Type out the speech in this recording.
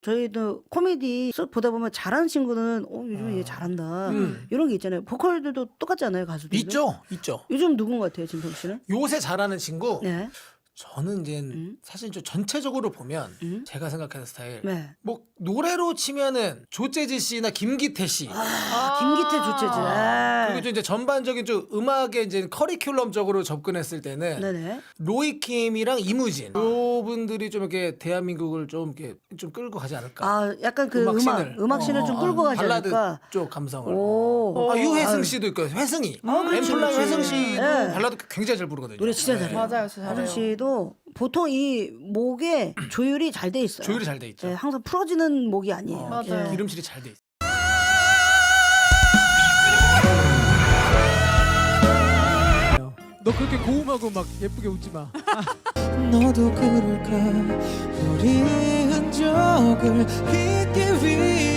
저희도 코미디 쭉 보다 보면 잘하는 친구는 요즘 얘 잘한다. 이런 게 있잖아요. 보컬들도 똑같지 않아요, 가수들도? 있죠. 요즘 누군 것 같아요, 진성 씨는? 요새 잘하는 친구. 네. 저는 이제 사실 좀 전체적으로 보면 제가 생각하는 스타일. 네. 뭐 노래로 치면은 조재지 씨나 김기태 씨. 김기태 조재지. 그리고 좀 이제 전반적인 좀 음악의 이제 커리큘럼적으로 접근했을 때는 네네. 로이킴이랑 이무진 요 분들이 좀 이렇게 대한민국을 좀 이렇게 좀 끌고 가지 않을까. 아, 약간 그 음악신을 좀 끌고 가지 발라드 않을까? 쪽 감성을. 오. 유혜승 씨도 있고 회승이. 그렇지, 엠플라잉 그렇지. 회승 씨도 네. 발라드 굉장히 잘 부르거든요. 노래 진짜 잘해요. 맞아요, 진짜 하준 잘해요. 씨도 보통 이 목에 조율이 잘 돼 있어요. 조율이 잘 돼 있죠. 네, 항상 풀어지는 목이 아니에요. 맞아요. 예. 기름칠이 잘 돼 있어. 너 그렇게 고음하고 막 예쁘게 웃지 마. 너도 그럴까 우리 흔적을 잊기 위해